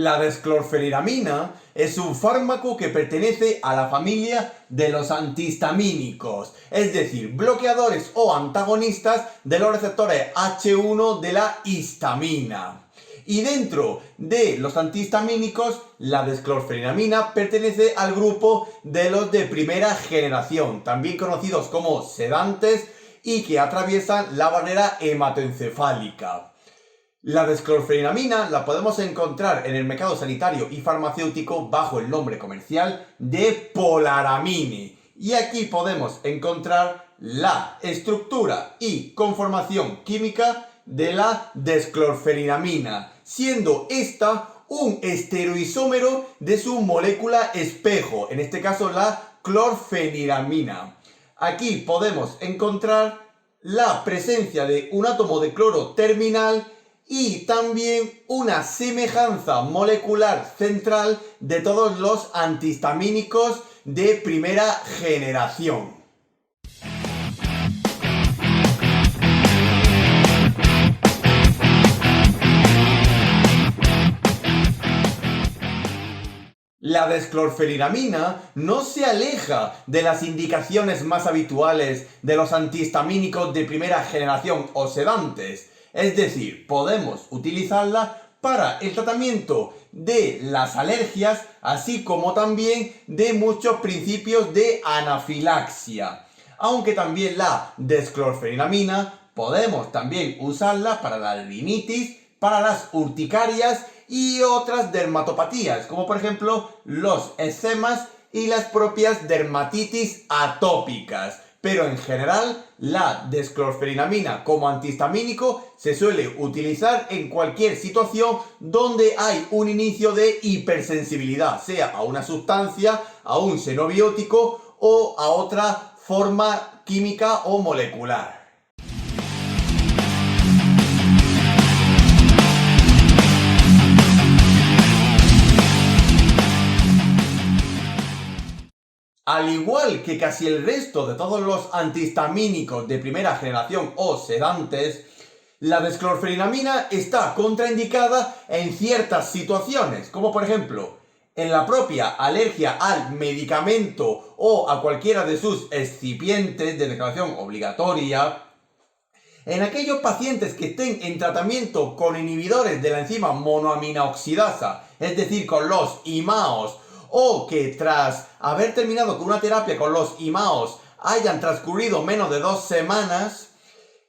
La desclorfeniramina es un fármaco que pertenece a la familia de los antihistamínicos, es decir, bloqueadores o antagonistas de los receptores H1 de la histamina. Y dentro de los antihistamínicos, la desclorfeniramina pertenece al grupo de los de primera generación, también conocidos como sedantes y que atraviesan la barrera hematoencefálica. La desclorfeniramina la podemos encontrar en el mercado sanitario y farmacéutico bajo el nombre comercial de Polaramine. Y aquí podemos encontrar la estructura y conformación química de la desclorfeniramina, siendo esta un estereoisómero de su molécula espejo, en este caso la clorfeniramina. Aquí podemos encontrar la presencia de un átomo de cloro terminal y también una semejanza molecular central de todos los antihistamínicos de primera generación. La desclorfeniramina no se aleja de las indicaciones más habituales de los antihistamínicos de primera generación o sedantes. Es decir, podemos utilizarla para el tratamiento de las alergias, así como también de muchos principios de anafilaxia. Aunque también la desclorfeniramina podemos también usarla para la rinitis, para las urticarias y otras dermatopatías, como por ejemplo los eczemas y las propias dermatitis atópicas. Pero en general, la desclorfeniramina como antihistamínico se suele utilizar en cualquier situación donde hay un inicio de hipersensibilidad, sea a una sustancia, a un xenobiótico o a otra forma química o molecular. Al igual que casi el resto de todos los antihistamínicos de primera generación o sedantes, la desclorfeniramina está contraindicada en ciertas situaciones, como por ejemplo, en la propia alergia al medicamento o a cualquiera de sus excipientes de declaración obligatoria, en aquellos pacientes que estén en tratamiento con inhibidores de la enzima monoamina oxidasa, es decir, con los IMAOs, o que tras haber terminado con una terapia con los IMAOs hayan transcurrido menos de 2 semanas,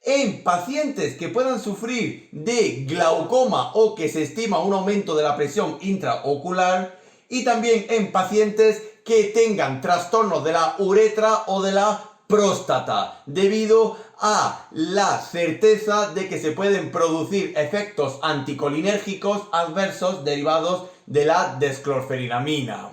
en pacientes que puedan sufrir de glaucoma o que se estima un aumento de la presión intraocular, y también en pacientes que tengan trastornos de la uretra o de la próstata, debido a la certeza de que se pueden producir efectos anticolinérgicos adversos derivados de la desclorfeniramina.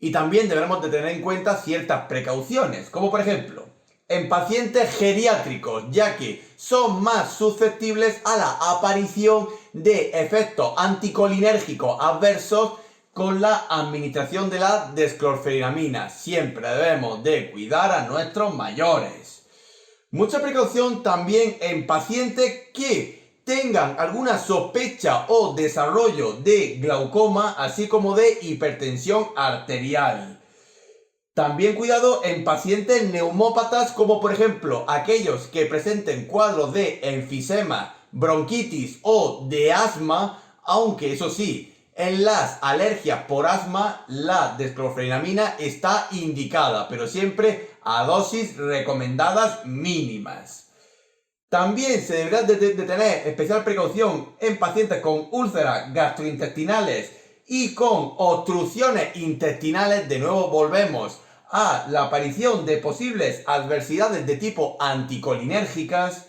Y también deberemos de tener en cuenta ciertas precauciones, como por ejemplo, en pacientes geriátricos, ya que son más susceptibles a la aparición de efectos anticolinérgicos adversos con la administración de la desclorfeniramina. Siempre debemos de cuidar a nuestros mayores. Mucha precaución también en pacientes que tengan alguna sospecha o desarrollo de glaucoma, así como de hipertensión arterial. También cuidado en pacientes neumópatas, como por ejemplo aquellos que presenten cuadros de enfisema, bronquitis o de asma, aunque eso sí, en las alergias por asma la desclorfeniramina está indicada, pero siempre a dosis recomendadas mínimas. También se deberá de tener especial precaución en pacientes con úlceras gastrointestinales y con obstrucciones intestinales. De nuevo volvemos a la aparición de posibles adversidades de tipo anticolinérgicas.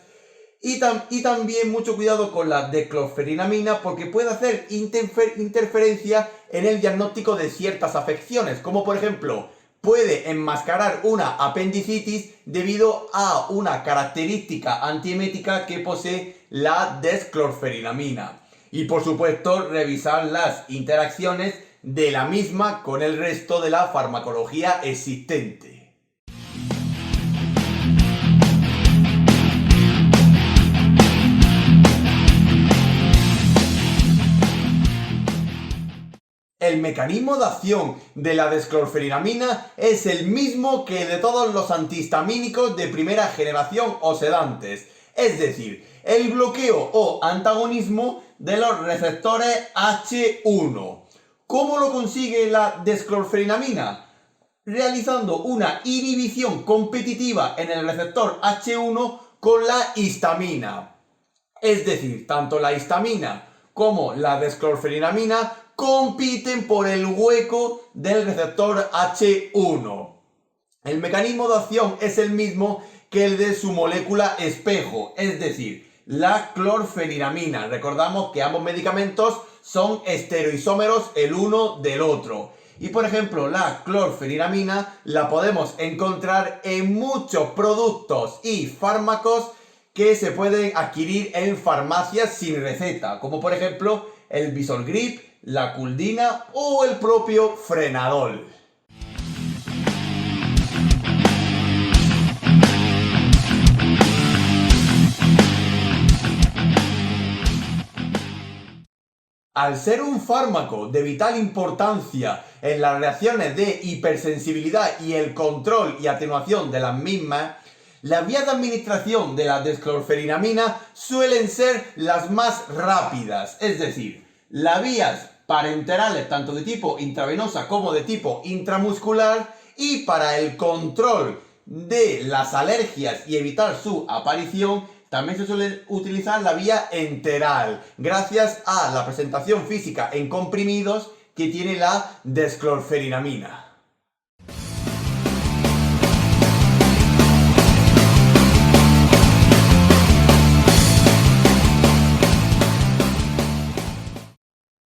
Y también mucho cuidado con la desclorfeniramina, porque puede hacer interferencia en el diagnóstico de ciertas afecciones, como por ejemplo puede enmascarar una apendicitis debido a una característica antiemética que posee la desclorfeniramina. Y por supuesto revisar las interacciones de la misma con el resto de la farmacología existente. el mecanismo de acción de la desclorfenamina es el mismo que el de todos los antihistamínicos de primera generación o sedantes, es decir, el bloqueo o antagonismo de los receptores H1. ¿Cómo lo consigue la desclorfenamina? Realizando una inhibición competitiva en el receptor H1 con la histamina. Es decir, tanto la histamina como la desclorfenamina compiten por el hueco del receptor H1. El mecanismo de acción es el mismo que el de su molécula espejo, es decir, la clorfenamina. Recordamos que ambos medicamentos son estereoisómeros el uno del otro. Y por ejemplo, la clorfenamina la podemos encontrar en muchos productos y fármacos que se pueden adquirir en farmacias sin receta, como por ejemplo el Bisolgrip, la Culdina o el propio Frenadol. Al ser un fármaco de vital importancia en las reacciones de hipersensibilidad y el control y atenuación de las mismas, las vías de administración de la desclorfenamina suelen ser las más rápidas, es decir, las vías parenterales tanto de tipo intravenosa como de tipo intramuscular, y para el control de las alergias y evitar su aparición también se suele utilizar la vía enteral, gracias a la presentación física en comprimidos que tiene la desclorfenamina.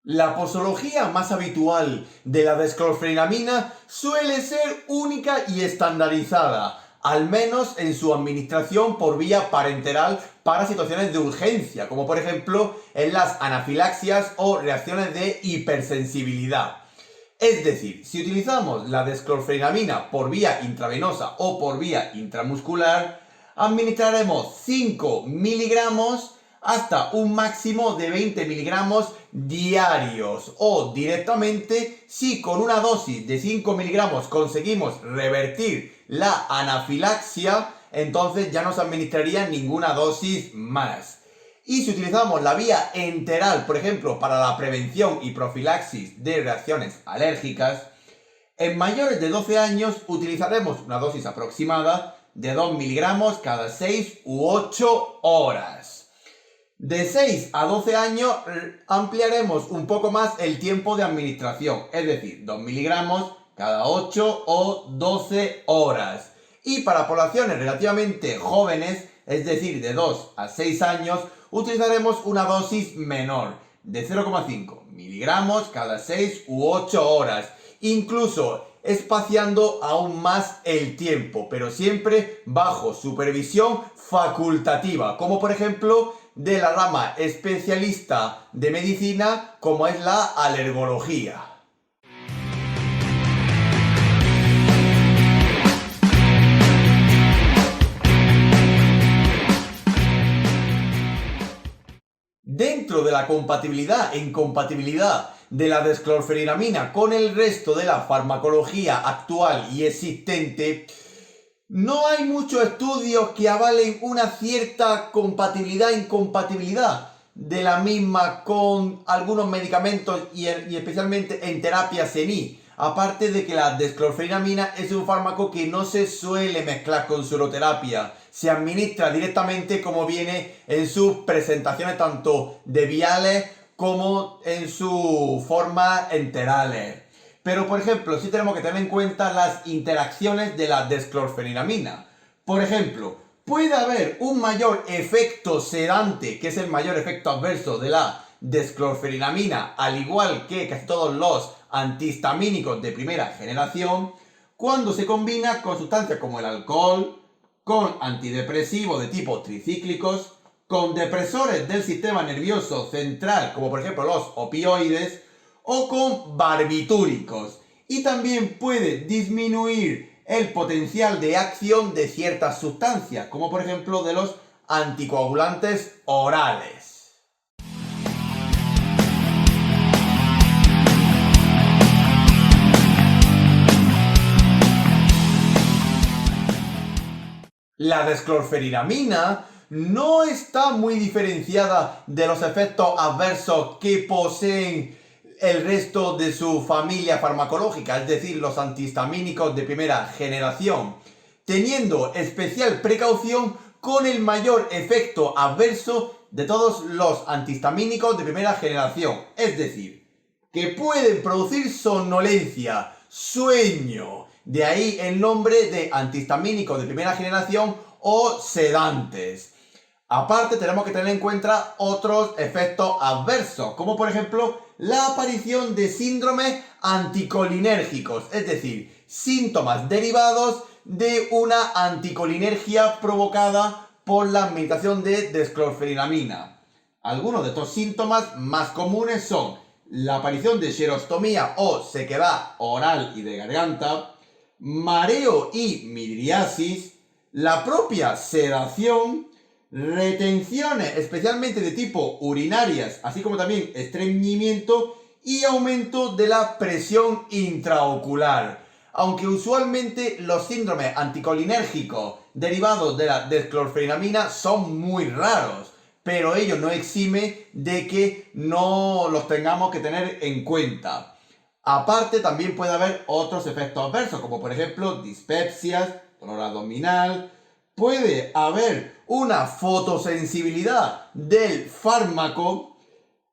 La posología más habitual de la desclorfenamina suele ser única y estandarizada, al menos en su administración por vía parenteral para situaciones de urgencia, como por ejemplo en las anafilaxias o reacciones de hipersensibilidad. Es decir, si utilizamos la desclorfenamina por vía intravenosa o por vía intramuscular, administraremos 5 miligramos hasta un máximo de 20 miligramos diarios, o directamente si con una dosis de 5 miligramos conseguimos revertir la anafilaxia, entonces ya no se administraría ninguna dosis más. Y si utilizamos la vía enteral, por ejemplo, para la prevención y profilaxis de reacciones alérgicas, en mayores de 12 años utilizaremos una dosis aproximada de 2 miligramos cada 6 u 8 horas. De 6 a 12 años ampliaremos un poco más el tiempo de administración, es decir, 2 miligramos cada 8 o 12 horas. Y para poblaciones relativamente jóvenes, es decir, de 2 a 6 años, utilizaremos una dosis menor, de 0,5 miligramos cada 6 u 8 horas, incluso espaciando aún más el tiempo, pero siempre bajo supervisión facultativa, como por ejemplo de la rama especialista de medicina como es la alergología. Dentro de la compatibilidad e incompatibilidad de la desclorfenamina con el resto de la farmacología actual y existente, no hay muchos estudios que avalen una cierta compatibilidad e incompatibilidad de la misma con algunos medicamentos y especialmente en terapia senil. Aparte de que la desclorfenamina es un fármaco que no se suele mezclar con sueroterapia. Se administra directamente como viene en sus presentaciones tanto de viales como en su forma enterales. Pero, por ejemplo, sí tenemos que tener en cuenta las interacciones de la desclorfenamina. Por ejemplo, puede haber un mayor efecto sedante, que es el mayor efecto adverso de la desclorfenamina, al igual que casi todos los antihistamínicos de primera generación, cuando se combina con sustancias como el alcohol, con antidepresivos de tipo tricíclicos, con depresores del sistema nervioso central, como por ejemplo los opioides, o con barbitúricos. Y también puede disminuir el potencial de acción de ciertas sustancias, como por ejemplo de los anticoagulantes orales. La desclorfeniramina no está muy diferenciada de los efectos adversos que poseen el resto de su familia farmacológica, es decir, los antihistamínicos de primera generación, teniendo especial precaución con el mayor efecto adverso de todos los antihistamínicos de primera generación, es decir, que pueden producir somnolencia, sueño, de ahí el nombre de antihistamínicos de primera generación o sedantes. Aparte tenemos que tener en cuenta otros efectos adversos, como por ejemplo la aparición de síndromes anticolinérgicos, es decir, síntomas derivados de una anticolinergia provocada por la administración de desclorfeniramina. Algunos de estos síntomas más comunes son la aparición de xerostomía o sequedad oral y de garganta, mareo y midriasis, la propia sedación, retenciones especialmente de tipo urinarias, así como también estreñimiento y aumento de la presión intraocular. Aunque usualmente los síndromes anticolinérgicos derivados de la desclorfeniramina son muy raros, pero ello no exime de que no los tengamos que tener en cuenta. Aparte, también puede haber otros efectos adversos, como por ejemplo dispepsias, dolor abdominal. Puede haber una fotosensibilidad del fármaco.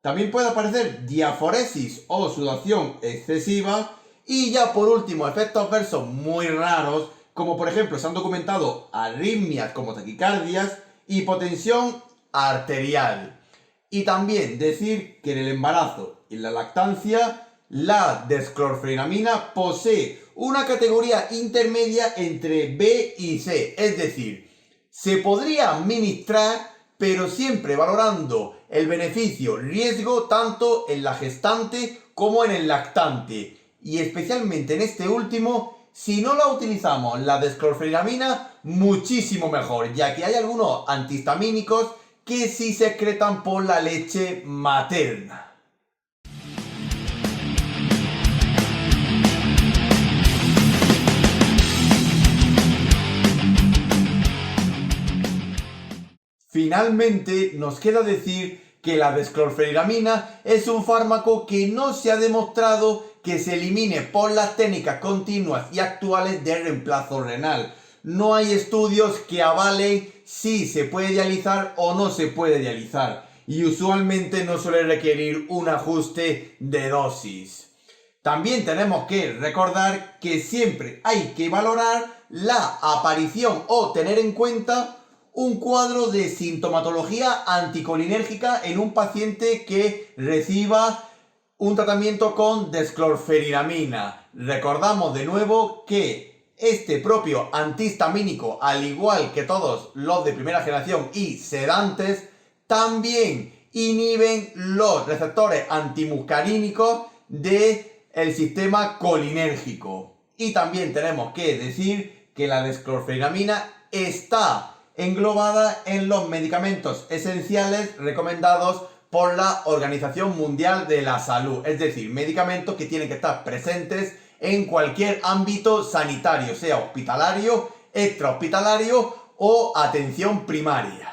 También puede aparecer diaforesis o sudoración excesiva. Y ya por último, efectos adversos muy raros, como por ejemplo se han documentado arritmias como taquicardias, hipotensión arterial. Y también decir que en el embarazo y la lactancia, la desclorfeniramina posee una categoría intermedia entre B y C, es decir, se podría administrar, pero siempre valorando el beneficio-riesgo tanto en la gestante como en el lactante. Y especialmente en este último, si no la utilizamos, la desclorfeniramina, muchísimo mejor, ya que hay algunos antihistamínicos que sí se excretan por la leche materna. Finalmente, nos queda decir que la desclorfeniramina es un fármaco que no se ha demostrado que se elimine por las técnicas continuas y actuales de reemplazo renal. No hay estudios que avalen si se puede dializar o no se puede dializar, y usualmente no suele requerir un ajuste de dosis. También tenemos que recordar que siempre hay que valorar la aparición o tener en cuenta un cuadro de sintomatología anticolinérgica en un paciente que reciba un tratamiento con desclorfeniramina. Recordamos de nuevo que este propio antihistamínico, al igual que todos los de primera generación y sedantes, también inhiben los receptores antimuscarínicos del sistema colinérgico. Y también tenemos que decir que la desclorfeniramina está englobada en los medicamentos esenciales recomendados por la Organización Mundial de la Salud, es decir, medicamentos que tienen que estar presentes en cualquier ámbito sanitario, sea hospitalario, extrahospitalario o atención primaria.